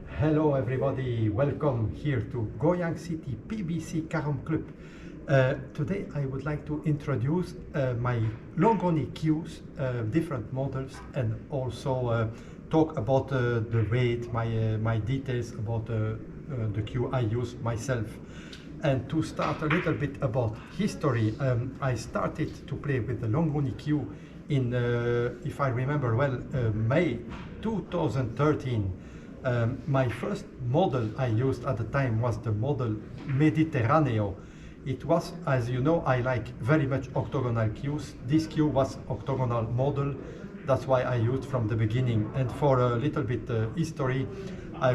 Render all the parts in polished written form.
Hello everybody, welcome here to Goyang City PBC Carom Club. Today I would like to introduce my Longoni cues, different models, and also talk about the weight, my details about the cue I use myself. And to start a little bit about history, I started to play with the Longoni cue in, if I remember well, May 2013. My first model I used at the time was the model Mediterraneo. It was, as you know, I like very much octagonal cues. This cue was octagonal model. That's why I used from the beginning. And for a little bit history, I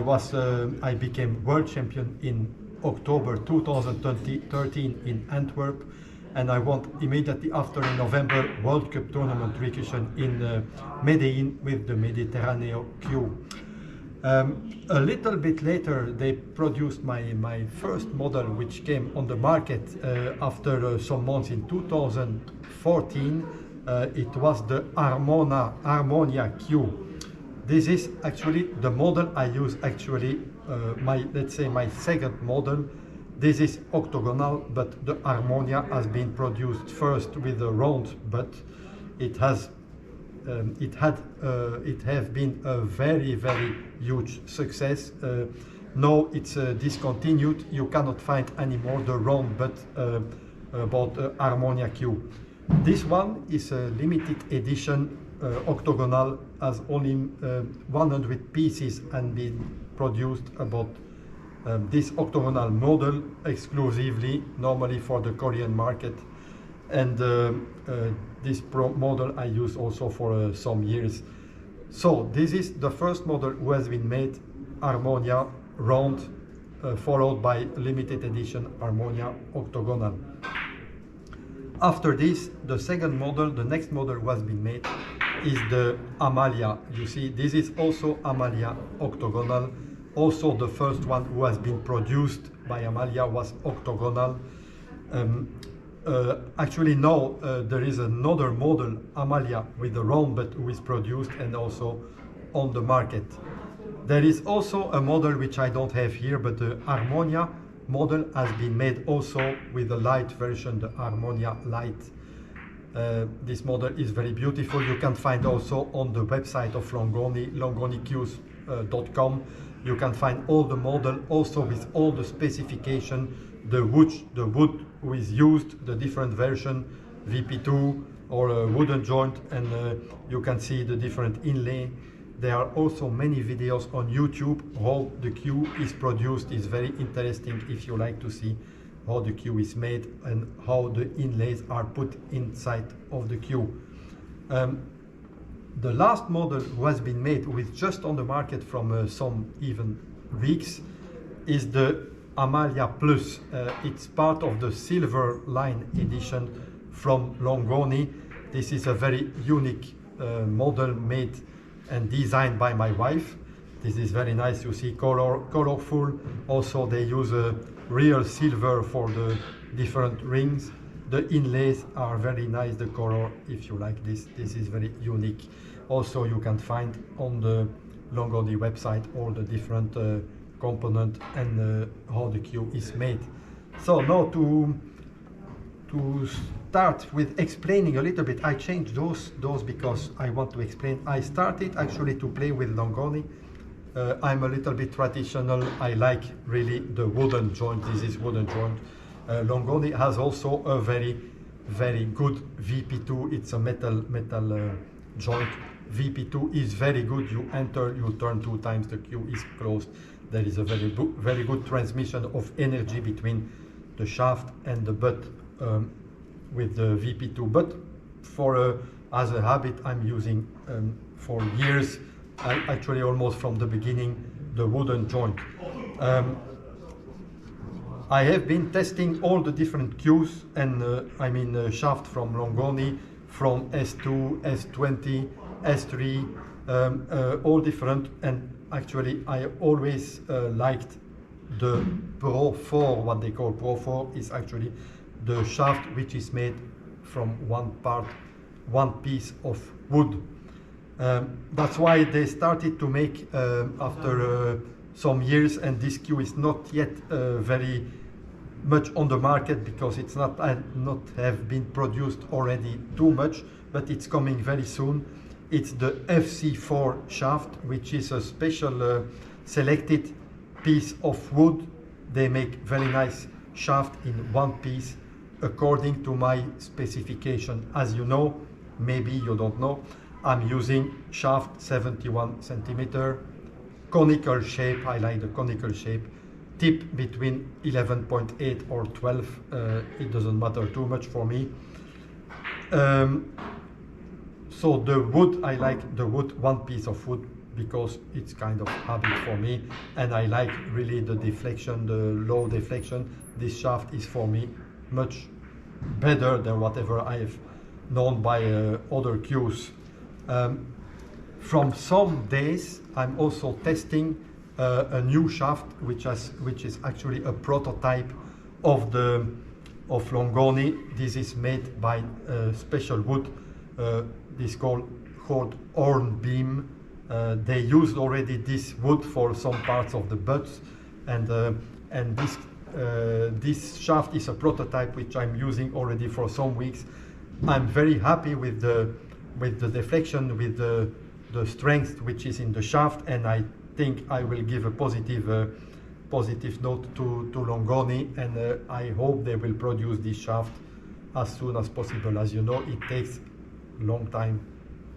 became world champion in October 2013 in Antwerp, and I won immediately after in November World Cup tournament recursion in Medellin with the Mediterraneo cue. A little bit later, they produced my first model, which came on the market after some months in 2014. It was the Harmonia Q. This is actually the model I use actually, let's say my second model. This is octagonal, but the Harmonia has been produced first with a round butt. It has been a very huge success. Now it's discontinued. You cannot find anymore the round butt about Harmonia Q. This one is a limited edition octagonal, has only 100 pieces and been produced about this octagonal model exclusively, normally for the Korean market. And this model I use also for some years. So this is the first model who has been made, Harmonia round, followed by limited edition Harmonia octagonal. After this, the second model, the next model who has been made is the Amalia. You see, this is also Amalia octagonal. Also the first one who has been produced by Amalia was octagonal. Actually now there is another model, Amalia, with the round but who is produced and also on the market. There is also a model which I don't have here, but the Harmonia model has been made also with the light version, the Harmonia Light. This model is very beautiful. You can find also on the website of Longoni, longonicues.com. You can find all the model, also with all the specification, the wood who is used, the different version, VP2 or a wooden joint, and you can see the different inlay. There are also many videos on YouTube. How the cue is produced is very interesting if you like to see how the cue is made and how the inlays are put inside of the cue. The last model who has been made with just on the market from some even weeks is the Amalia Plus. It's part of the silver line edition from Longoni. This is a very unique model made and designed by my wife. This is very nice. You see colorful. Also they use a real silver for the different rings. The inlays are very nice, the color, if you like this is very unique. Also you can find on the Longoni website all the different component and how the cue is made. So now to start with explaining a little bit, I changed those because I want to explain. I started actually to play with Longoni. I'm a little bit traditional. I like really the wooden joint. This is wooden joint. Longoni has also a very good VP2. It's a metal joint. VP2 is very good. You enter, you turn 2 times, the cue is closed. There is a very good transmission of energy between the shaft and the butt with the VP2. But for as a habit, I'm using for years, actually almost from the beginning, the wooden joint. I have been testing all the different cues and shaft from Longoni, from S2, S20, S3, all different, and actually I always liked the Pro 4. What they call Pro 4 is actually the shaft which is made from one piece of wood. That's why they started to make, after some years, and this queue is not yet very much on the market because it's not have been produced already too much, but it's coming very soon. It's the FC4 shaft, which is a special selected piece of wood. They make very nice shaft in one piece according to my specification. As you know, maybe you don't know, I'm using shaft 71 centimeter, conical shape. I like the conical shape. Tip between 11.8 or 12. It doesn't matter too much for me. So the wood, I like the wood, one piece of wood, because it's kind of habit for me, and I like really the deflection, the low deflection. This shaft is for me much better than whatever I have known by other cues. From some days, I'm also testing a new shaft, which is actually a prototype of Longoni. This is made by special wood. This called horn beam. They used already this wood for some parts of the butts, and this shaft is a prototype which I'm using already for some weeks. I'm very happy with the deflection, with the strength which is in the shaft, and I think I will give a positive note to Longoni, and I hope they will produce this shaft as soon as possible. As you know, it takes a long time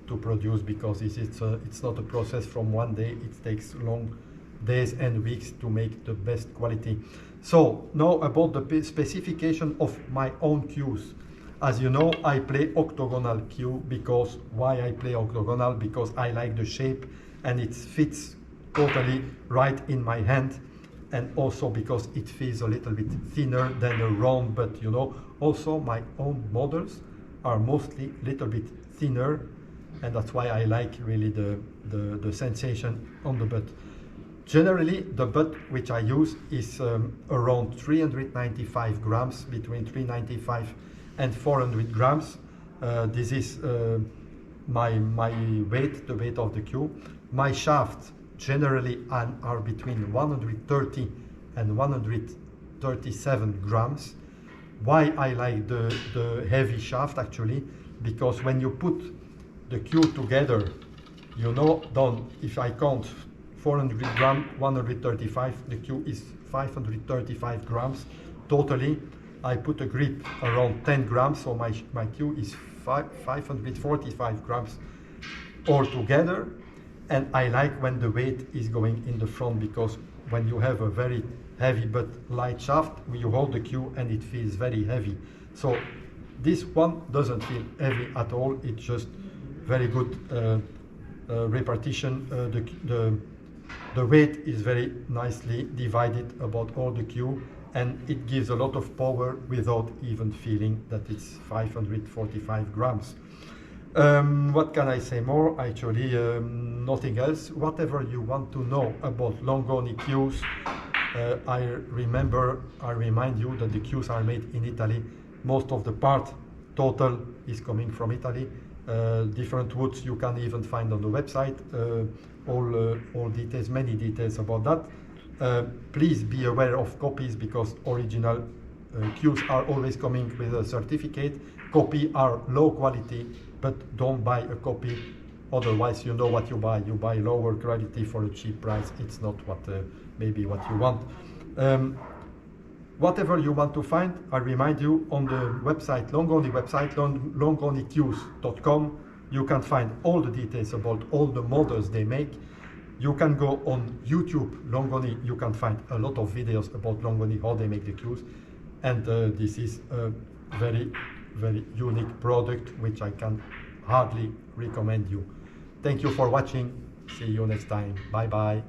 to produce because it's not a process from one day. It takes long days and weeks to make the best quality. So now about the specification of my own cues. As you know, I play octagonal cue. Because why I play octagonal? Because I like the shape and it fits totally right in my hand, and also because it feels a little bit thinner than a round butt. You know, also my own models are mostly a little bit thinner, and that's why I like really the sensation on the butt. Generally, the butt which I use is around 395 grams, between 395 and 400 grams. This is my weight, the weight of the cue. My shafts generally are between 130 and 137 grams. Why I like the heavy shaft actually? Because when you put the cue together, you know, if I count 400 grams, 135, the cue is 535 grams totally. I put a grip around 10 grams, so my cue is 545 grams altogether. And I like when the weight is going in the front, because when you have a very heavy but light shaft, you hold the cue and it feels very heavy. So this one doesn't feel heavy at all. It's just very good repartition. The weight is very nicely divided about all the cue, and it gives a lot of power without even feeling that it's 545 grams. What can I say more? Actually, nothing else. Whatever you want to know about Longoni cues, I remind you that the cues are made in Italy. Most of the part total is coming from Italy. Different woods you can even find on the website. All details, many details about that. Please be aware of copies, because original cues are always coming with a certificate. Copy are low quality, but don't buy a copy, otherwise you know what you buy. You buy lower quality for a cheap price. It's not maybe what you want. Whatever you want to find, I remind you, on the website, Longoni website, longonicues.com, you can find all the details about all the models they make. You can go on YouTube, Longoni, you can find a lot of videos about Longoni, how they make the cues. And this is a very, very unique product, which I can hardly recommend you. Thank you for watching. See you next time. Bye bye.